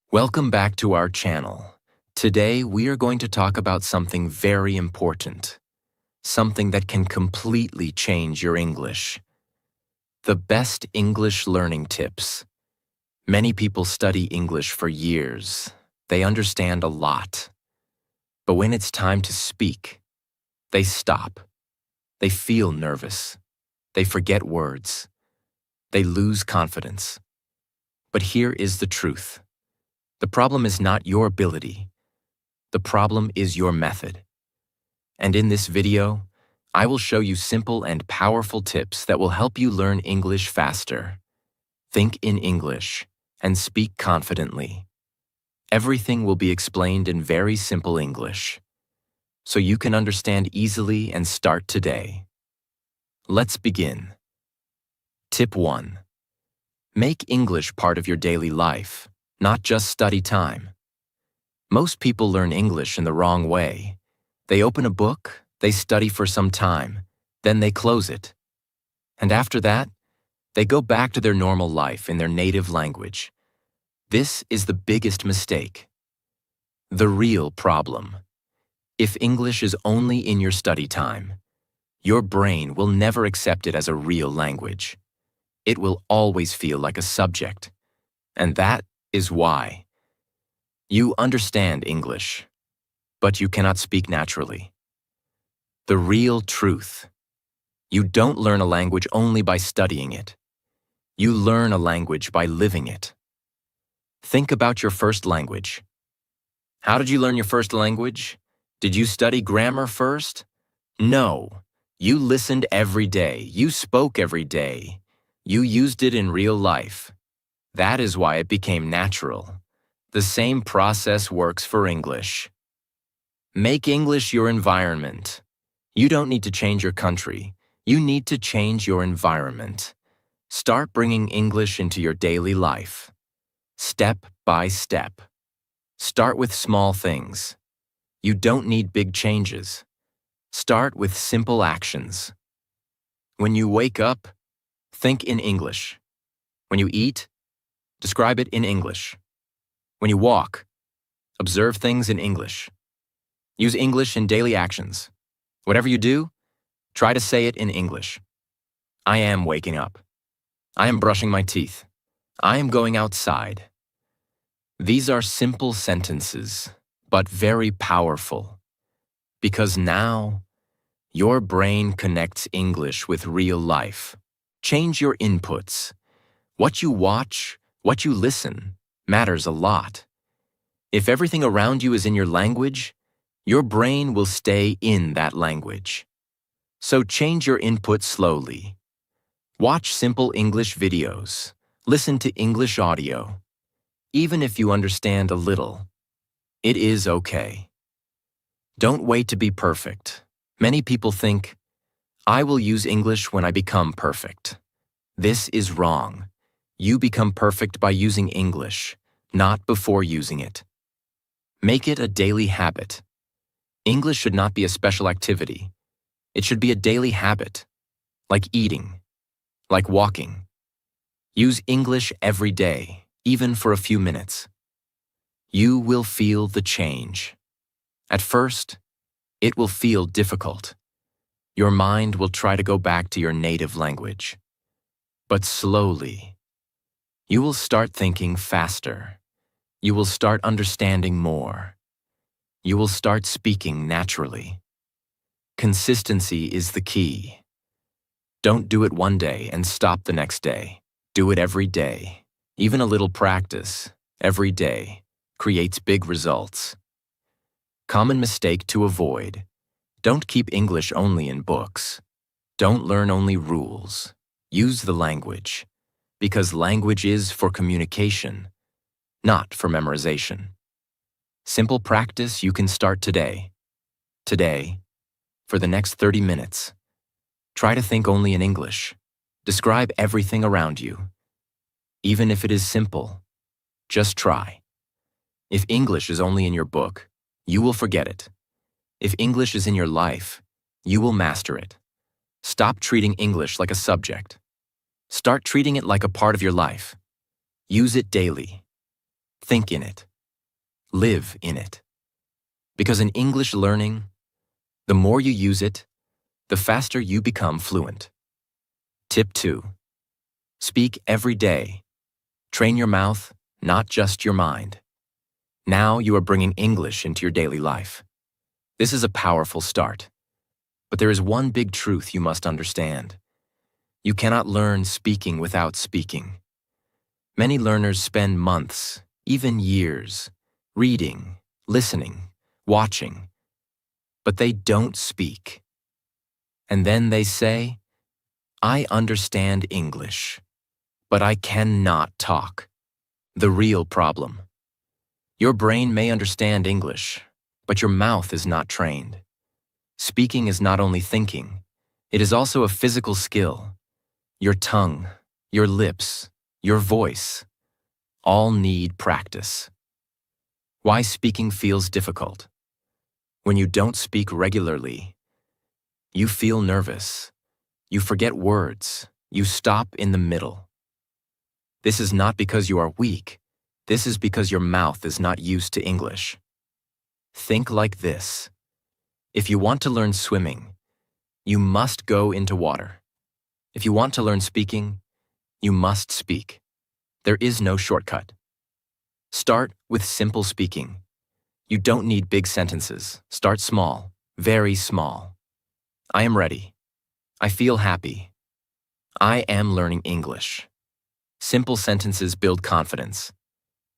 Welcome back to our channel. Today we are going to talk about something very important, something that can completely change your English. The best English learning tips. Many people study English for years. They understand a lot. But when it's time to speak, they stop. They feel nervous. They forget words. They lose confidence. But here is the truth. The problem is not your ability. The problem is your method. And in this video, I will show you simple and powerful tips that will help you learn English faster. Think in English and speak confidently. Everything will be explained in very simple English, so you can understand easily and start today. Let's begin. Tip 1. Make English part of your daily life, not just study time. Most people learn English in the wrong way. They open a book, they study for some time, then they close it. And after that, they go back to their normal life in their native language. This is the biggest mistake. The real problem. If English is only in your study time, your brain will never accept it as a real language. It will always feel like a subject. And that is why. You understand English, but you cannot speak naturally. The real truth. You don't learn a language only by studying it. You learn a language by living it. Think about your first language. How did you learn your first language? Did you study grammar first? No. You listened every day. You spoke every day. You used it in real life. That is why it became natural. The same process works for English. Make English your environment. You don't need to change your country. You need to change your environment. Start bringing English into your daily life. Step by step. Start with small things. You don't need big changes. Start with simple actions. When you wake up, think in English. When you eat, describe it in English. When you walk, observe things in English. Use English in daily actions. Whatever you do, try to say it in English. I am waking up. I am brushing my teeth. I am going outside. These are simple sentences, but very powerful. Because now, your brain connects English with real life. Change your inputs. What you watch, what you listen, matters a lot. If everything around you is in your language, your brain will stay in that language. So change your input slowly. Watch simple English videos. Listen to English audio. Even if you understand a little, it is okay. Don't wait to be perfect. Many people think, I will use English when I become perfect. This is wrong. You become perfect by using English, not before using it. Make it a daily habit. English should not be a special activity. It should be a daily habit, like eating, like walking. Use English every day, even for a few minutes. You will feel the change. At first, it will feel difficult. Your mind will try to go back to your native language. But slowly, you will start thinking faster. You will start understanding more. You will start speaking naturally. Consistency is the key. Don't do it one day and stop the next day. Do it every day. Even a little practice, every day, creates big results. Common mistake to avoid. Don't keep English only in books. Don't learn only rules. Use the language. Because language is for communication, not for memorization. Simple practice you can start today. Today, for the next 30 minutes. Try to think only in English. Describe everything around you. Even if it is simple, just try. If English is only in your book, you will forget it. If English is in your life, you will master it. Stop treating English like a subject. Start treating it like a part of your life. Use it daily. Think in it. Live in it. Because in English learning, the more you use it, the faster you become fluent. Tip 2. Speak every day. Train your mouth, not just your mind. Now you are bringing English into your daily life. This is a powerful start. But there is one big truth you must understand. You cannot learn speaking without speaking. Many learners spend months, even years, reading, listening, watching, but they don't speak. And then they say, "I understand English, but I cannot talk." The real problem. Your brain may understand English, but your mouth is not trained. Speaking is not only thinking, it is also a physical skill. Your tongue, your lips, your voice, all need practice. Why speaking feels difficult? When you don't speak regularly, you feel nervous, you forget words, you stop in the middle. This is not because you are weak, this is because your mouth is not used to English. Think like this. If you want to learn swimming, you must go into water. If you want to learn speaking, you must speak. There is no shortcut. Start with simple speaking. You don't need big sentences. Start small, very small. I am ready. I feel happy. I am learning English. Simple sentences build confidence.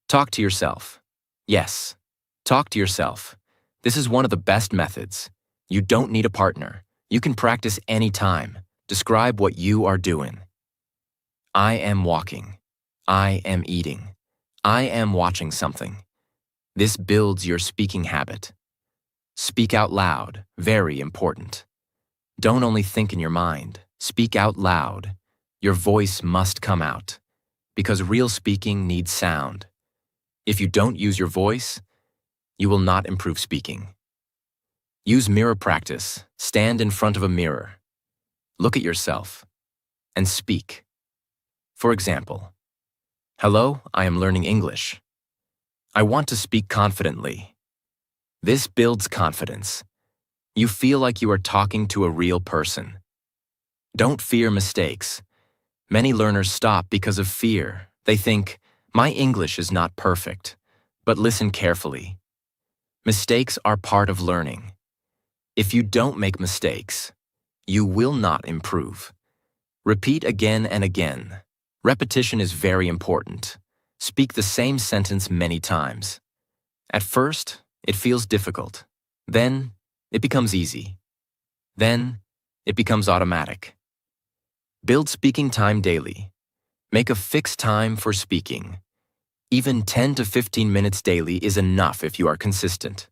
Talk to yourself. Yes, talk to yourself. This is one of the best methods. You don't need a partner. You can practice anytime. Describe what you are doing. I am walking. I am eating. I am watching something. This builds your speaking habit. Speak out loud, very important. Don't only think in your mind. Speak out loud. Your voice must come out. Because real speaking needs sound. If you don't use your voice, you will not improve speaking. Use mirror practice. Stand in front of a mirror. Look at yourself and speak. For example, "Hello, I am learning English. I want to speak confidently." This builds confidence. You feel like you are talking to a real person. Don't fear mistakes. Many learners stop because of fear. They think, "My English is not perfect." But listen carefully. Mistakes are part of learning. If you don't make mistakes, you will not improve. Repeat again and again. Repetition is very important. Speak the same sentence many times. At first, it feels difficult. Then, it becomes easy. Then, it becomes automatic. Build speaking time daily. Make a fixed time for speaking. Even 10 to 15 minutes daily is enough if you are consistent.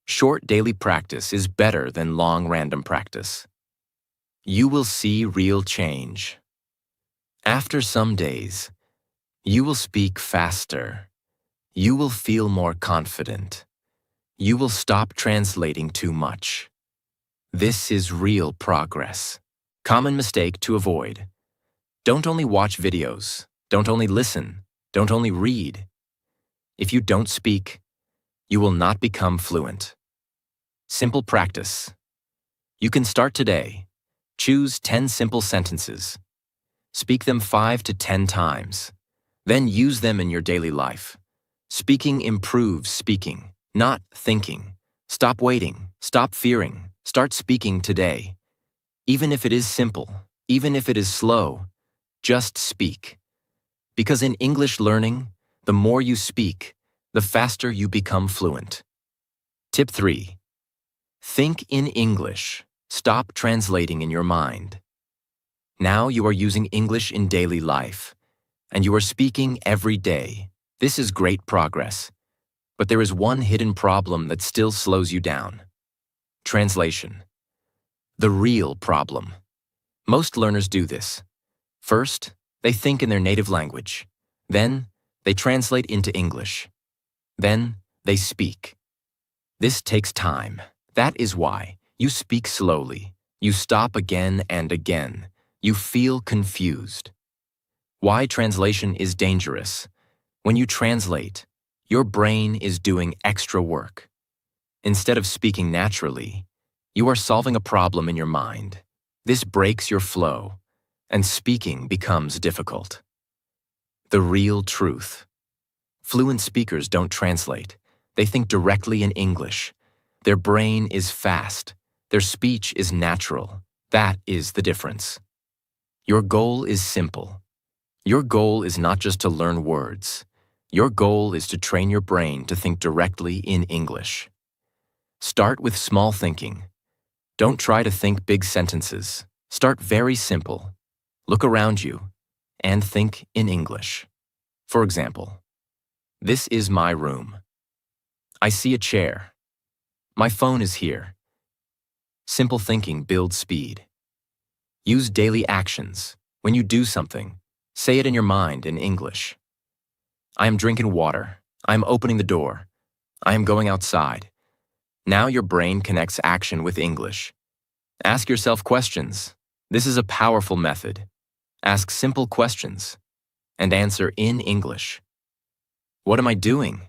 Short daily practice is better than long random practice. You will see real change. After some days, you will speak faster. You will feel more confident. You will stop translating too much. This is real progress. Common mistake to avoid. Don't only watch videos. Don't only listen. Don't only read. If you don't speak, you will not become fluent. Simple practice. You can start today. Choose 10 simple sentences. Speak them 5 to 10 times. Then use them in your daily life. Speaking improves speaking, not thinking. Stop waiting. Stop fearing. Start speaking today. Even if it is simple, even if it is slow, just speak. Because in English learning, the more you speak, the faster you become fluent. Tip 3. Think in English. Stop translating in your mind. Now you are using English in daily life, and you are speaking every day. This is great progress. But there is one hidden problem that still slows you down. Translation. The real problem. Most learners do this. First, they think in their native language. Then, they translate into English. Then, they speak. This takes time. That is why you speak slowly. You stop again and again. You feel confused. Why translation is dangerous. When you translate, your brain is doing extra work. Instead of speaking naturally, you are solving a problem in your mind. This breaks your flow, and speaking becomes difficult. The real truth. Fluent speakers don't translate. They think directly in English. Their brain is fast. Their speech is natural. That is the difference. Your goal is simple. Your goal is not just to learn words. Your goal is to train your brain to think directly in English. Start with small thinking. Don't try to think big sentences. Start very simple. Look around you and think in English. For example, this is my room. I see a chair. My phone is here. Simple thinking builds speed. Use daily actions. When you do something, say it in your mind in English. I am drinking water. I am opening the door. I am going outside. Now your brain connects action with English. Ask yourself questions. This is a powerful method. Ask simple questions and answer in English. What am I doing?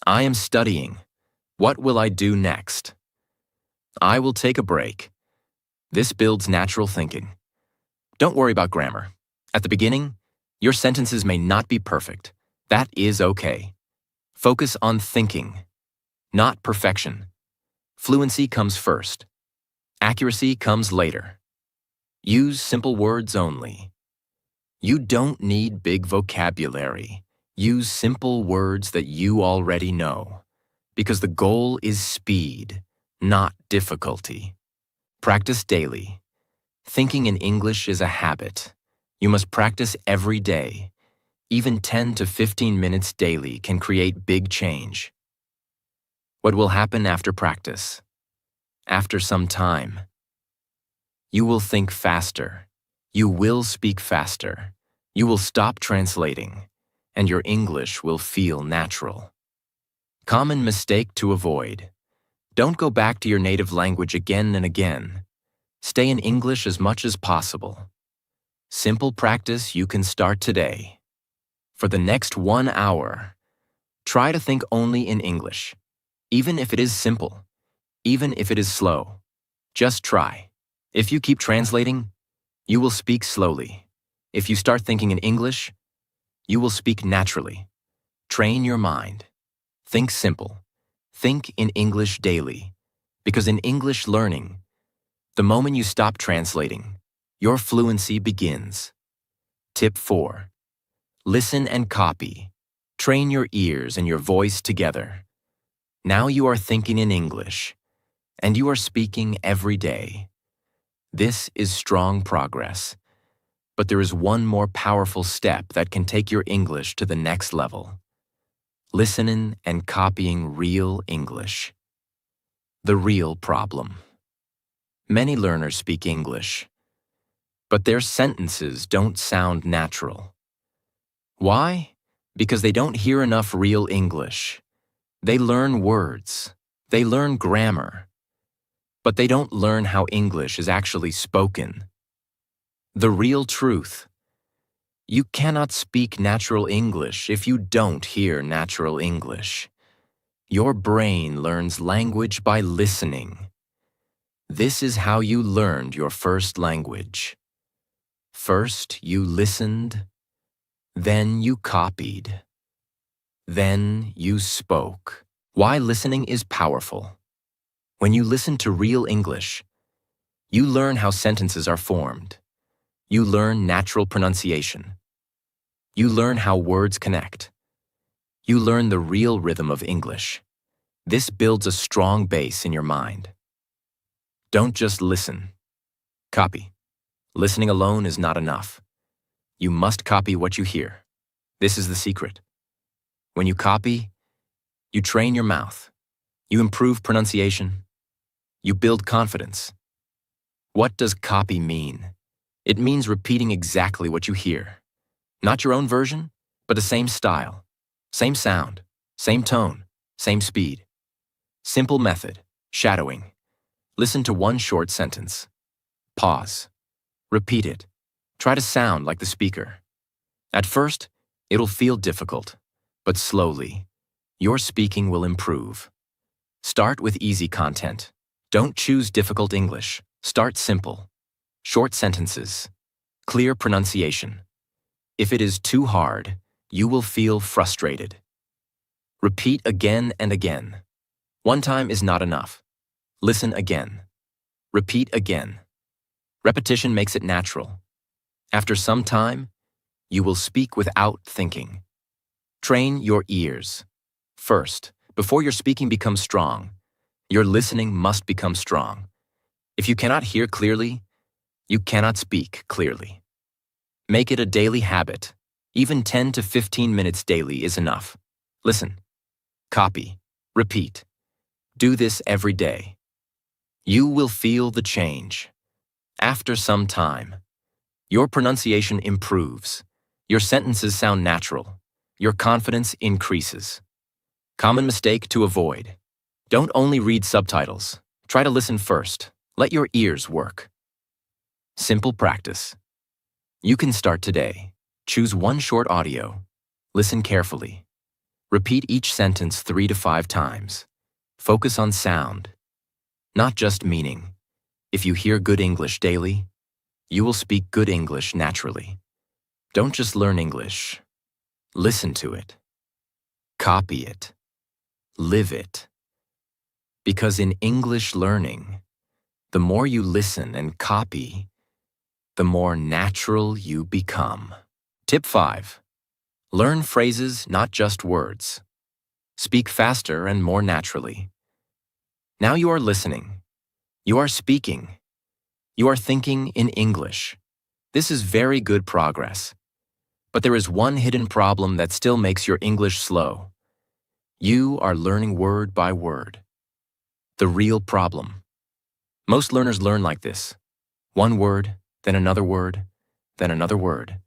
I am studying. What will I do next? I will take a break. This builds natural thinking. Don't worry about grammar. At the beginning, your sentences may not be perfect. That is okay. Focus on thinking, not perfection. Fluency comes first. Accuracy comes later. Use simple words only. You don't need big vocabulary. Use simple words that you already know, because the goal is speed, not difficulty. Practice daily. Thinking in English is a habit. You must practice every day. Even 10 to 15 minutes daily can create big change. What will happen after practice? After some time, you will think faster. You will speak faster. You will stop translating, and your English will feel natural. Common mistake to avoid. Don't go back to your native language again and again. Stay in English as much as possible. Simple practice you can start today. For the next 1 hour, try to think only in English, even if it is simple, even if it is slow. Just try. If you keep translating, you will speak slowly. If you start thinking in English, you will speak naturally. Train your mind. Think simple. Think in English daily. Because in English learning, the moment you stop translating, your fluency begins. Tip 4. Listen and copy. Train your ears and your voice together. Now you are thinking in English, and you are speaking every day. This is strong progress. But there is one more powerful step that can take your English to the next level. Listening and copying real English. The real problem. Many learners speak English, but their sentences don't sound natural. Why? Because they don't hear enough real English. They learn words. They learn grammar. But they don't learn how English is actually spoken. The real truth. You cannot speak natural English if you don't hear natural English. Your brain learns language by listening. This is how you learned your first language. First, you listened. Then you copied. Then you spoke. Why listening is powerful. When you listen to real English, you learn how sentences are formed. You learn natural pronunciation. You learn how words connect. You learn the real rhythm of English. This builds a strong base in your mind. Don't just listen. Copy. Listening alone is not enough. You must copy what you hear. This is the secret. When you copy, you train your mouth. You improve pronunciation. You build confidence. What does copy mean? It means repeating exactly what you hear. Not your own version, but the same style, same sound, same tone, same speed. Simple method, shadowing. Listen to one short sentence. Pause. Repeat it. Try to sound like the speaker. At first, it'll feel difficult. but slowly, your speaking will improve. Start with easy content. Don't choose difficult English. Start simple. Short sentences. Clear pronunciation. If it is too hard, you will feel frustrated. Repeat again and again. One time is not enough. Listen again. Repeat again. Repetition makes it natural. After some time, you will speak without thinking. Train your ears. First, before your speaking becomes strong, your listening must become strong. If you cannot hear clearly, you cannot speak clearly. Make it a daily habit. Even 10 to 15 minutes daily is enough. Listen. Copy. Repeat. Do this every day. You will feel the change. After some time, your pronunciation improves. Your sentences sound natural. Your confidence increases. Common mistake to avoid. Don't only read subtitles. Try to listen first. Let your ears work. Simple practice. You can start today. Choose one short audio. Listen carefully. Repeat each sentence 3 to 5 times. Focus on sound, not just meaning. If you hear good English daily, you will speak good English naturally. Don't just learn English. Listen to it. Copy it. Live it. Because in English learning, the more you listen and copy, the more natural you become. Tip 5. Learn phrases, not just words. Speak faster and more naturally. Now you are listening. You are speaking. You are thinking in English. This is very good progress. But there is one hidden problem that still makes your English slow. You are learning word by word. The real problem. Most learners learn like this. One word, then another word, then another word.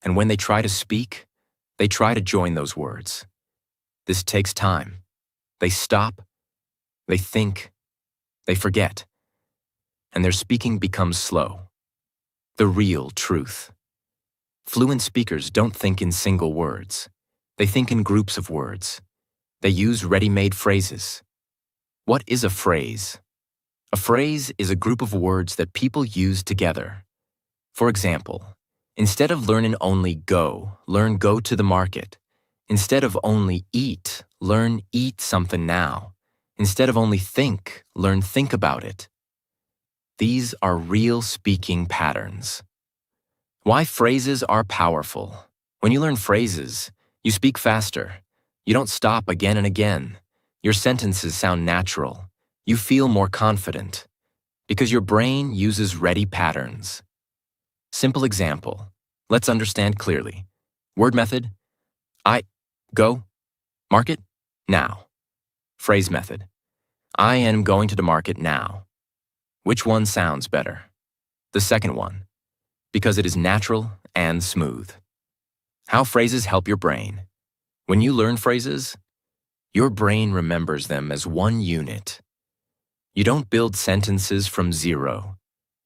And when they try to speak, they try to join those words. This takes time. They stop, they think, they forget, and their speaking becomes slow. The real truth. Fluent speakers don't think in single words. They think in groups of words. They use ready-made phrases. What is a phrase? A phrase is a group of words that people use together. For example, instead of learning only go, learn go to the market. Instead of only eat, learn eat something now. Instead of only think, learn think about it. These are real speaking patterns. Why phrases are powerful. When you learn phrases, you speak faster. You don't stop again and again. Your sentences sound natural. You feel more confident. Because your brain uses ready patterns. Simple example. Let's understand clearly. Word method. I, go, market, now. Phrase method. I am going to the market now. Which one sounds better? The second one, because it is natural and smooth. How phrases help your brain. When you learn phrases, your brain remembers them as one unit. You don't build sentences from zero.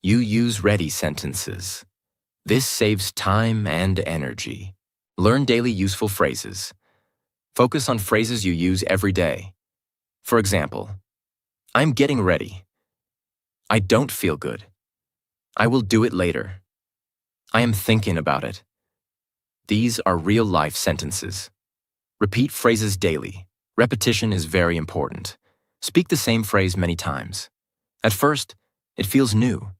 You use ready sentences. This saves time and energy. Learn daily useful phrases. Focus on phrases you use every day. For example, I'm getting ready. I don't feel good. I will do it later. I am thinking about it. These are real-life sentences. Repeat phrases daily. Repetition is very important. Speak the same phrase many times. At first, it feels new.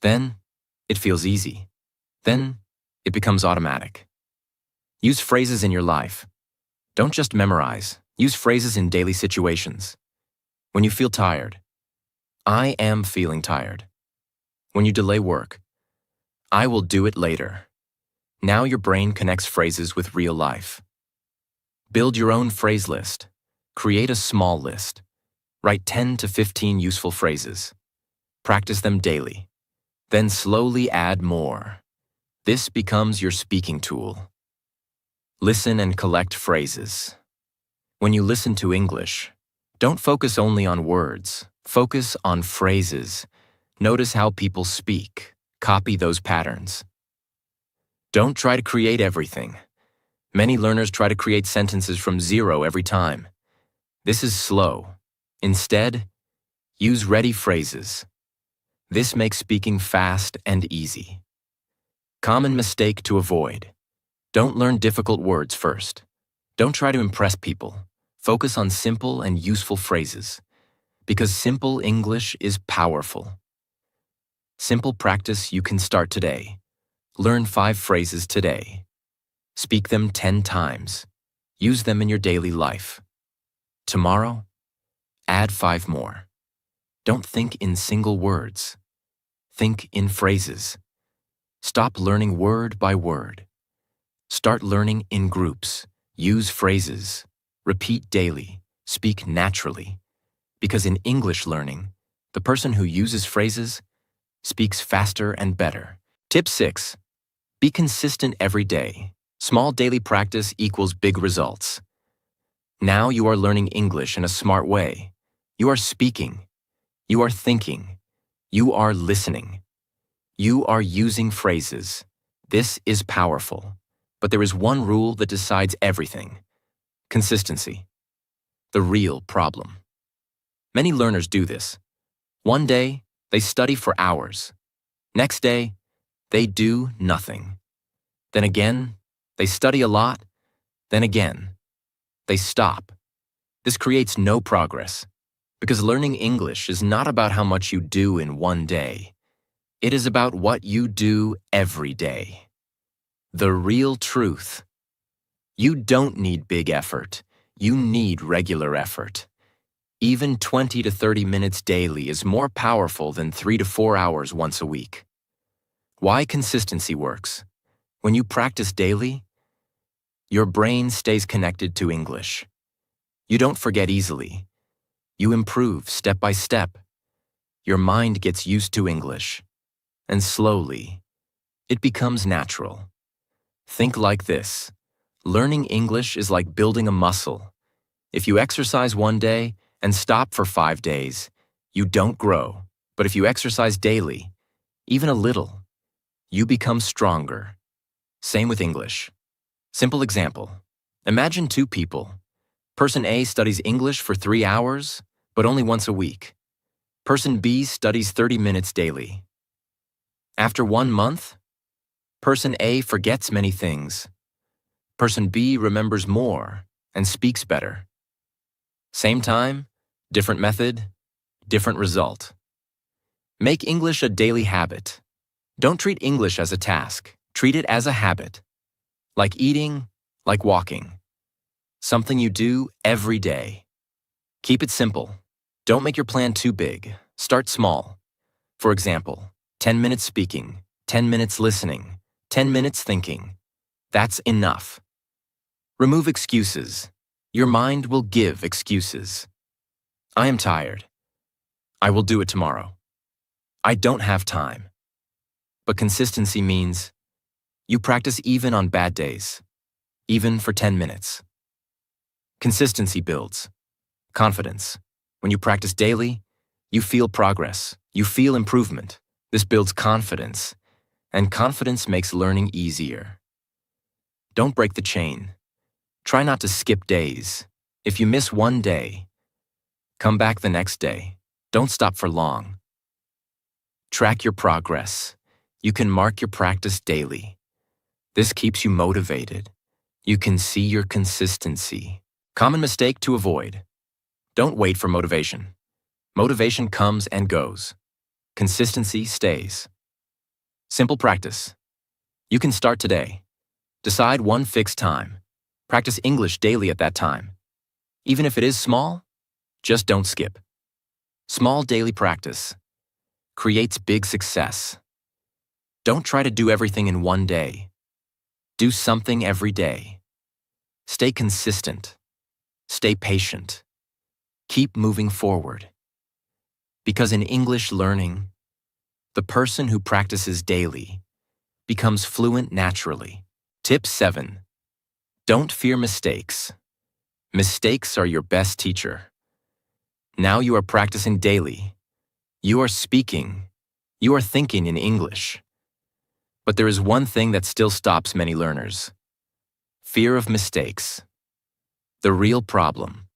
Then, it feels easy. Then, it becomes automatic. Use phrases in your life. Don't just memorize. Use phrases in daily situations. When you feel tired, I am feeling tired. When you delay work, I will do it later. Now your brain connects phrases with real life. Build your own phrase list. Create a small list. Write 10 to 15 useful phrases. Practice them daily. Then slowly add more. This becomes your speaking tool. Listen and collect phrases. When you listen to English, don't focus only on words. Focus on phrases. Notice how people speak. Copy those patterns. Don't try to create everything. Many learners try to create sentences from zero every time. This is slow. Instead, use ready phrases. This makes speaking fast and easy. Common mistake to avoid. Don't learn difficult words first. Don't try to impress people. Focus on simple and useful phrases, because simple English is powerful. Simple practice you can start today. Learn 5 phrases today. Speak them 10 times. Use them in your daily life. Tomorrow, add 5 more. Don't think in single words. Think in phrases. Stop learning word by word. Start learning in groups. Use phrases. Repeat daily. Speak naturally. Because in English learning, the person who uses phrases speaks faster and better. Tip 6. Be consistent every day. Small daily practice equals big results. Now you are learning English in a smart way. You are speaking. You are thinking. You are listening. You are using phrases. This is powerful. But there is one rule that decides everything. Consistency. The real problem. Many learners do this. One day, they study for hours. Next day, they do nothing. Then again, they study a lot. Then again, they stop. This creates no progress, because learning English is not about how much you do in one day. It is about what you do every day. The real truth. You don't need big effort. You need regular effort. Even 20 to 30 minutes daily is more powerful than 3 to 4 hours once a week. Why consistency works? When you practice daily, your brain stays connected to English. You don't forget easily. You improve step by step. Your mind gets used to English. And slowly, it becomes natural. Think like this. Learning English is like building a muscle. If you exercise one day and stop for 5 days, you don't grow. But if you exercise daily, even a little, you become stronger. Same with English. Simple example. Imagine 2 people. Person A studies English for 3 hours, but only once a week. Person B studies 30 minutes daily. After 1 month, Person A forgets many things. Person B remembers more and speaks better. Same time, different method, different result. Make English a daily habit. Don't treat English as a task. Treat it as a habit. Like eating, like walking. Something you do every day. Keep it simple. Don't make your plan too big. Start small. For example, 10 minutes speaking, 10 minutes listening, 10 minutes thinking. That's enough. Remove excuses. Your mind will give excuses. I am tired. I will do it tomorrow. I don't have time. But consistency means you practice even on bad days, even for 10 minutes. Consistency builds confidence. When you practice daily, you feel progress. You feel improvement. This builds confidence, and confidence makes learning easier. Don't break the chain. Try not to skip days. If you miss one day, come back the next day. Don't stop for long. Track your progress. You can mark your practice daily. This keeps you motivated. You can see your consistency. Common mistake to avoid. Don't wait for motivation. Motivation comes and goes. Consistency stays. Simple practice. You can start today. Decide one fixed time. Practice English daily at that time. Even if it is small, just don't skip. Small daily practice creates big success. Don't try to do everything in one day. Do something every day. Stay consistent. Stay patient. Keep moving forward. Because in English learning, the person who practices daily becomes fluent naturally. Tip 7. Don't fear mistakes. Mistakes are your best teacher. Now you are practicing daily. You are speaking. You are thinking in English. But there is one thing that still stops many learners. Fear of mistakes. The real problem.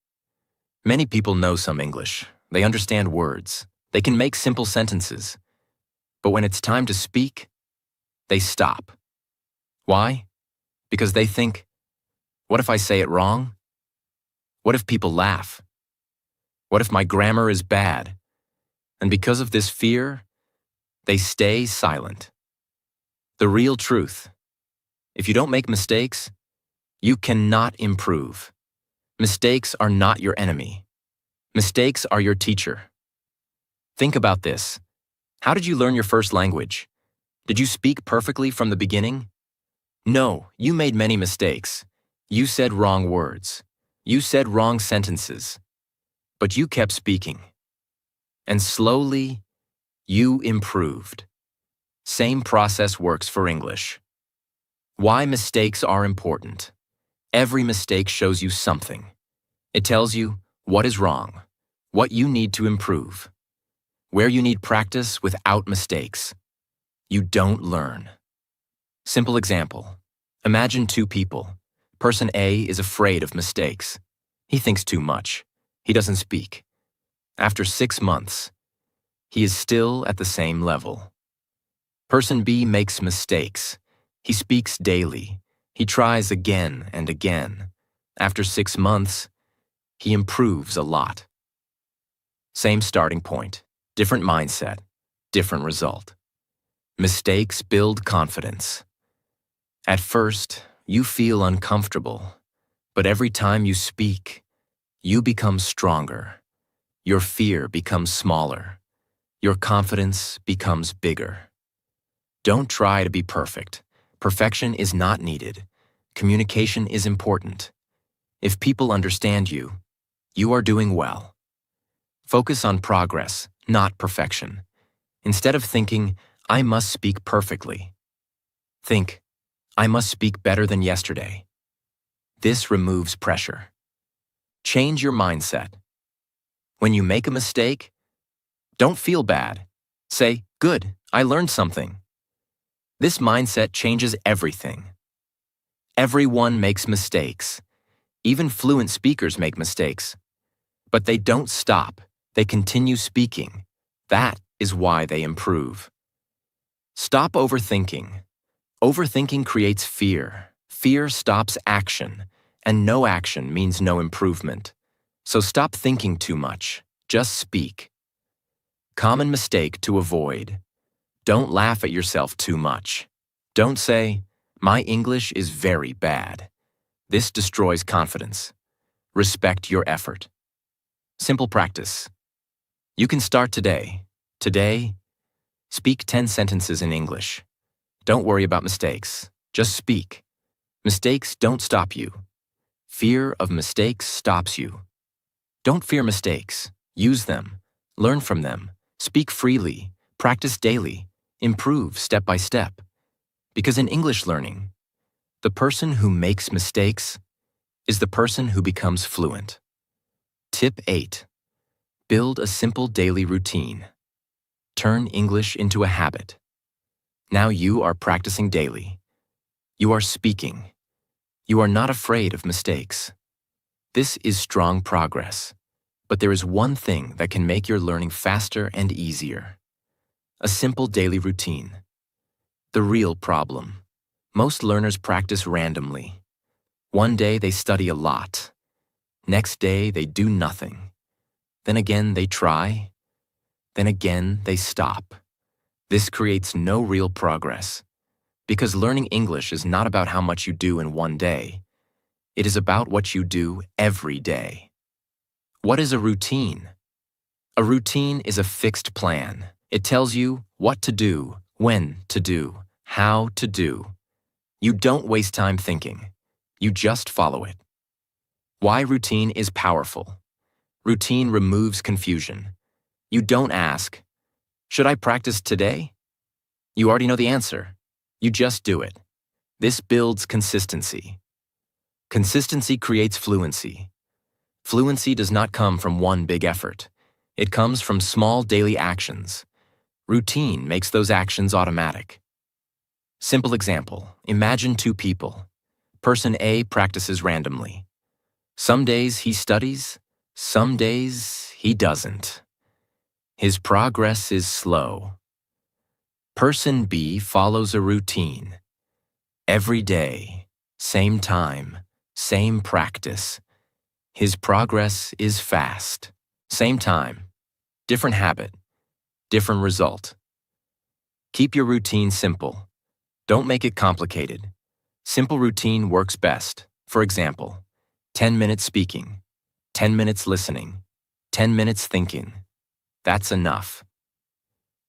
Many people know some English. They understand words. They can make simple sentences. But when it's time to speak, they stop. Why? Because they think, what if I say it wrong? What if people laugh? What if my grammar is bad? And because of this fear, they stay silent. The real truth. If you don't make mistakes, you cannot improve. Mistakes are not your enemy. Mistakes are your teacher. Think about this. How did you learn your first language? Did you speak perfectly from the beginning? No, you made many mistakes. You said wrong words. You said wrong sentences. But you kept speaking. And slowly, you improved. Same process works for English. Why mistakes are important. Every mistake shows you something. It tells you what is wrong, what you need to improve, where you need practice without mistakes. You don't learn. Simple example. Imagine two people. Person A is afraid of mistakes. He thinks too much. He doesn't speak. After 6 months, he is still at the same level. Person B makes mistakes. He speaks daily. He tries again and again. After 6 months, he improves a lot. Same starting point, different mindset, different result. Mistakes build confidence. At first, you feel uncomfortable, but every time you speak, you become stronger. Your fear becomes smaller. Your confidence becomes bigger. Don't try to be perfect. Perfection is not needed. Communication is important. If people understand you, you are doing well. Focus on progress, not perfection. Instead of thinking, I must speak perfectly, think, I must speak better than yesterday. This removes pressure. Change your mindset. When you make a mistake, don't feel bad. Say, good, I learned something. This mindset changes everything. Everyone makes mistakes. Even fluent speakers make mistakes. But they don't stop. They continue speaking. That is why they improve. Stop overthinking. Overthinking creates fear. Fear stops action, and no action means no improvement. So stop thinking too much. Just speak. Common mistake to avoid. Don't laugh at yourself too much. Don't say, my English is very bad. This destroys confidence. Respect your effort. Simple practice. You can start today. Today, speak 10 sentences in English. Don't worry about mistakes. Just speak. Mistakes don't stop you. Fear of mistakes stops you. Don't fear mistakes. Use them. Learn from them. Speak freely. Practice daily. Improve step by step. Because in English learning, the person who makes mistakes is the person who becomes fluent. Tip 8. Build a simple daily routine. Turn English into a habit. Now you are practicing daily. You are speaking. You are not afraid of mistakes. This is strong progress. But there is one thing that can make your learning faster and easier. A simple daily routine. The real problem. Most learners practice randomly. One day they study a lot. Next day they do nothing. Then again they try. Then again they stop. This creates no real progress. Because learning English is not about how much you do in one day. It is about what you do every day. What is a routine? A routine is a fixed plan. It tells you what to do, when to do, how to do. You don't waste time thinking. You just follow it. Why routine is powerful. Routine removes confusion. You don't ask, should I practice today? You already know the answer. You just do it. This builds consistency. Consistency creates fluency. Fluency does not come from one big effort. It comes from small daily actions. Routine makes those actions automatic. Simple example. Imagine two people. Person A practices randomly. Some days he studies, some days he doesn't. His progress is slow. Person B follows a routine. Every day, same time, same practice. His progress is fast. Same time, different habit, different result. Keep your routine simple. Don't make it complicated. Simple routine works best. For example, 10 minutes speaking, 10 minutes listening, 10 minutes thinking. That's enough.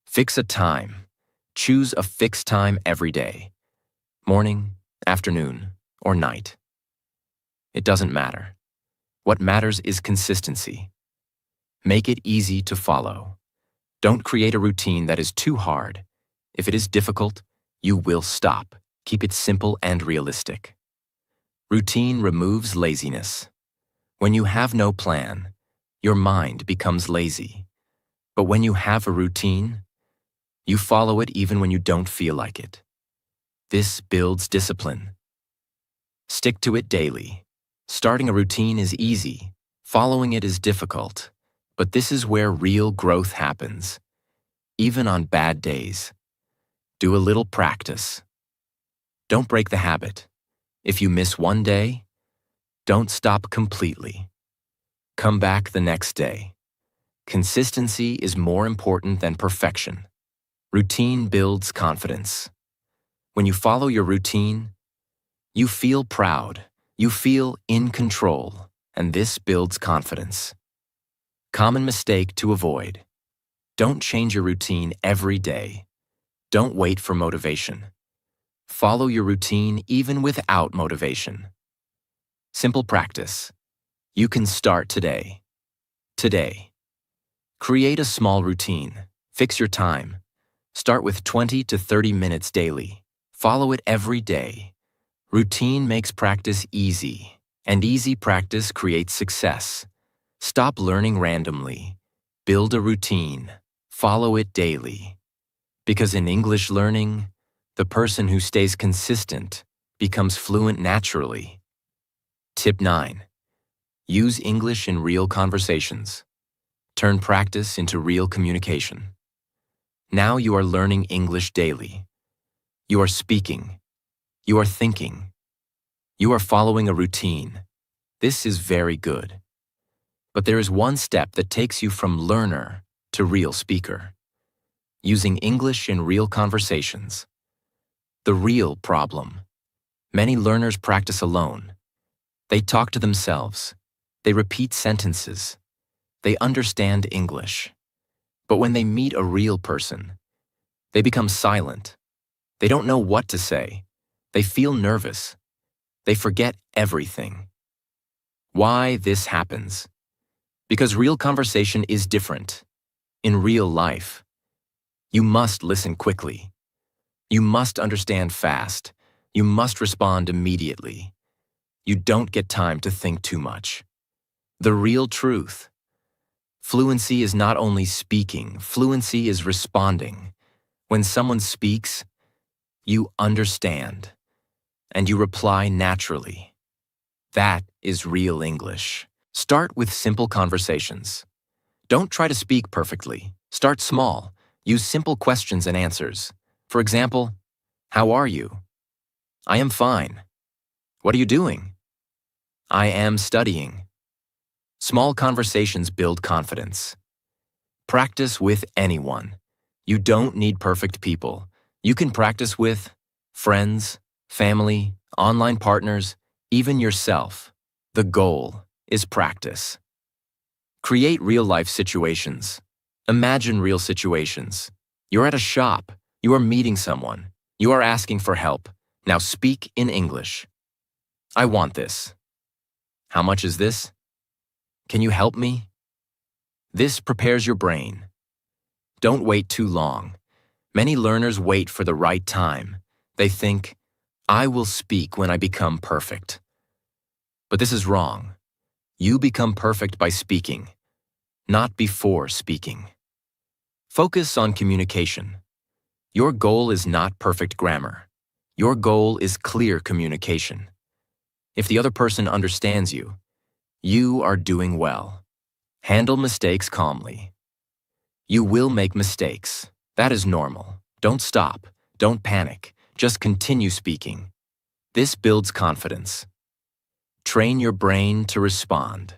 Fix a time. Choose a fixed time every day. Morning, afternoon, or night. It doesn't matter. What matters is consistency. Make it easy to follow. Don't create a routine that is too hard. If it is difficult, you will stop. Keep it simple and realistic. Routine removes laziness. When you have no plan, your mind becomes lazy. But when you have a routine, you follow it even when you don't feel like it. This builds discipline. Stick to it daily. Starting a routine is easy. Following it is difficult. But this is where real growth happens. Even on bad days. Do a little practice. Don't break the habit. If you miss one day, don't stop completely. Come back the next day. Consistency is more important than perfection. Routine builds confidence. When you follow your routine, you feel proud, you feel in control, and this builds confidence. Common mistake to avoid. Don't change your routine every day. Don't wait for motivation. Follow your routine even without motivation. Simple practice. You can start today. Today. Create a small routine. Fix your time. Start with 20 to 30 minutes daily. Follow it every day. Routine makes practice easy, and easy practice creates success. Stop learning randomly. Build a routine. Follow it daily. Because in English learning, the person who stays consistent becomes fluent naturally. Tip 9. Use English in real conversations. Turn practice into real communication. Now you are learning English daily. You are speaking. You are thinking. You are following a routine. This is very good. But there is one step that takes you from learner to real speaker. Using English in real conversations. The real problem. Many learners practice alone. They talk to themselves. They repeat sentences. They understand English. But when they meet a real person, they become silent. They don't know what to say. They feel nervous. They forget everything. Why this happens? Because real conversation is different. In real life, you must listen quickly. You must understand fast. You must respond immediately. You don't get time to think too much. The real truth. Fluency is not only speaking, fluency is responding. When someone speaks, you understand, and you reply naturally. That is real English. Start with simple conversations. Don't try to speak perfectly. Start small. Use simple questions and answers. For example, how are you? I am fine. What are you doing? I am studying. Small conversations build confidence. Practice with anyone. You don't need perfect people. You can practice with friends, family, online partners, even yourself. The goal is practice. Create real-life situations. Imagine real situations. You're at a shop. You are meeting someone. You are asking for help. Now speak in English. I want this. How much is this? Can you help me? This prepares your brain. Don't wait too long. Many learners wait for the right time. They think, I will speak when I become perfect. But this is wrong. You become perfect by speaking, not before speaking. Focus on communication. Your goal is not perfect grammar. Your goal is clear communication. If the other person understands you, you are doing well. Handle mistakes calmly. You will make mistakes. That is normal. Don't stop. Don't panic. Just continue speaking. This builds confidence. Train your brain to respond.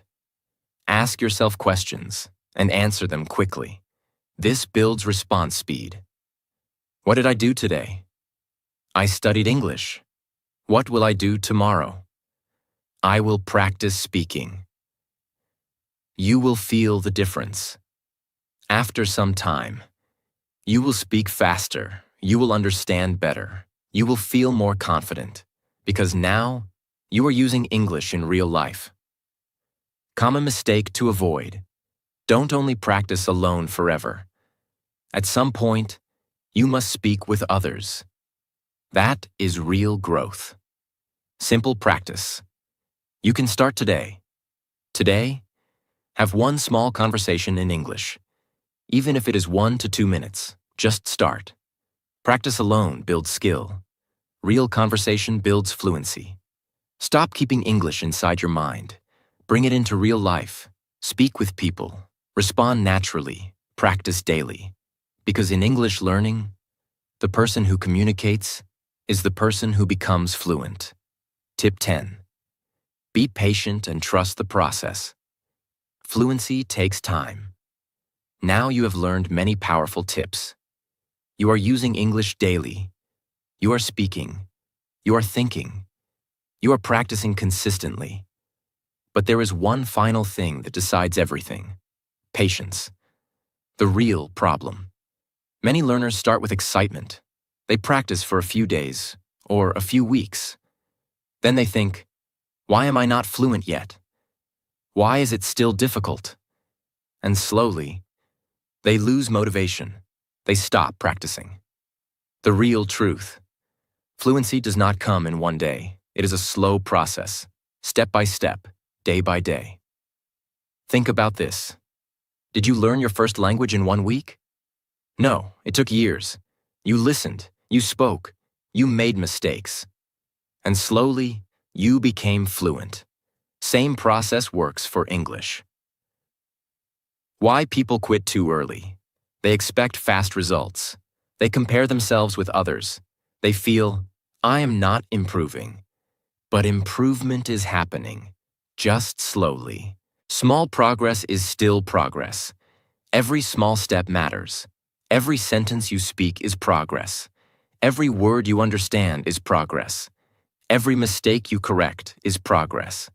Ask yourself questions and answer them quickly. This builds response speed. What did I do today? I studied English. What will I do tomorrow? I will practice speaking. You will feel the difference. After some time, you will speak faster, you will understand better, you will feel more confident, because now you are using English in real life. Common mistake to avoid. Don't only practice alone forever. At some point, you must speak with others. That is real growth. Simple practice. You can start today. Today, have one small conversation in English. Even if it is 1 to 2 minutes, just start. Practice alone builds skill. Real conversation builds fluency. Stop keeping English inside your mind. Bring it into real life. Speak with people. Respond naturally. Practice daily. Because in English learning, the person who communicates is the person who becomes fluent. Tip 10. Be patient and trust the process. Fluency takes time. Now you have learned many powerful tips. You are using English daily. You are speaking. You are thinking. You are practicing consistently. But there is one final thing that decides everything: patience. The real problem. Many learners start with excitement. They practice for a few days or a few weeks. Then they think, why am I not fluent yet? Why is it still difficult? And slowly, they lose motivation. They stop practicing. The real truth. Fluency does not come in one day. It is a slow process, step by step, day by day. Think about this. Did you learn your first language in 1 week? No, it took years. You listened, you spoke, you made mistakes. And slowly, you became fluent. Same process works for English. Why people quit too early? They expect fast results. They compare themselves with others. They feel, I am not improving. But improvement is happening, just slowly. Small progress is still progress. Every small step matters. Every sentence you speak is progress. Every word you understand is progress. Every mistake you correct is progress.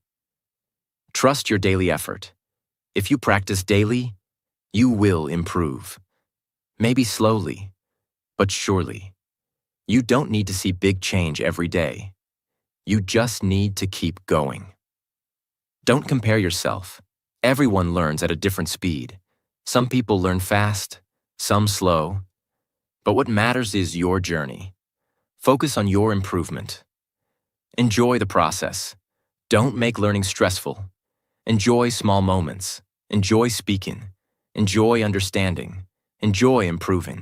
Trust your daily effort. If you practice daily, you will improve. Maybe slowly, but surely. You don't need to see big change every day. You just need to keep going. Don't compare yourself. Everyone learns at a different speed. Some people learn fast, some slow. But what matters is your journey. Focus on your improvement. Enjoy the process. Don't make learning stressful. Enjoy small moments. Enjoy speaking. Enjoy understanding. Enjoy improving.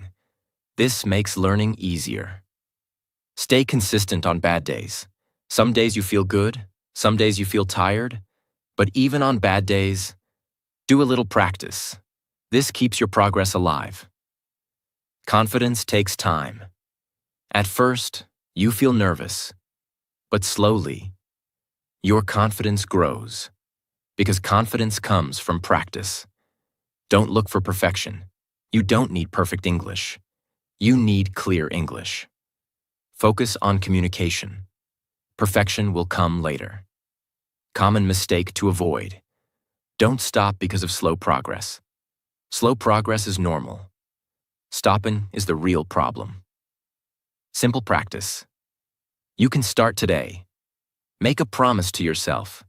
This makes learning easier. Stay consistent on bad days. Some days you feel good, some days you feel tired, but even on bad days, do a little practice. This keeps your progress alive. Confidence takes time. At first, you feel nervous, but slowly, your confidence grows, because confidence comes from practice. Don't look for perfection. You don't need perfect English. You need clear English. Focus on communication. Perfection will come later. Common mistake to avoid. Don't stop because of slow progress. Slow progress is normal. Stopping is the real problem. Simple practice. You can start today. Make a promise to yourself.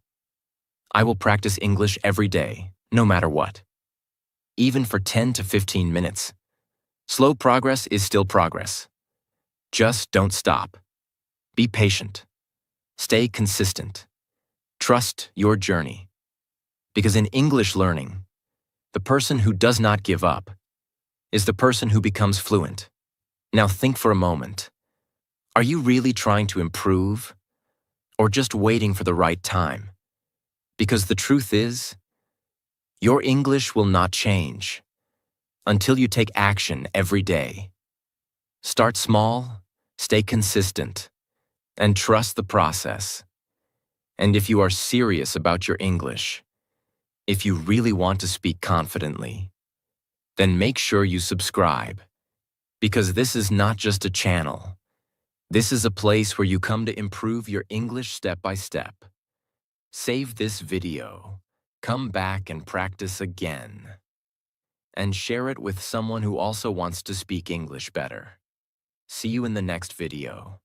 I will practice English every day, no matter what. Even for 10 to 15 minutes. Slow progress is still progress. Just don't stop. Be patient. Stay consistent. Trust your journey. Because in English learning, the person who does not give up is the person who becomes fluent. Now think for a moment. Are you really trying to improve? or just waiting for the right time. Because the truth is, your English will not change until you take action every day. Start small, stay consistent, and trust the process. And if you are serious about your English, if you really want to speak confidently, then make sure you subscribe. Because this is not just a channel. This is a place where you come to improve your English step by step. Save this video, come back and practice again, and share it with someone who also wants to speak English better. See you in the next video.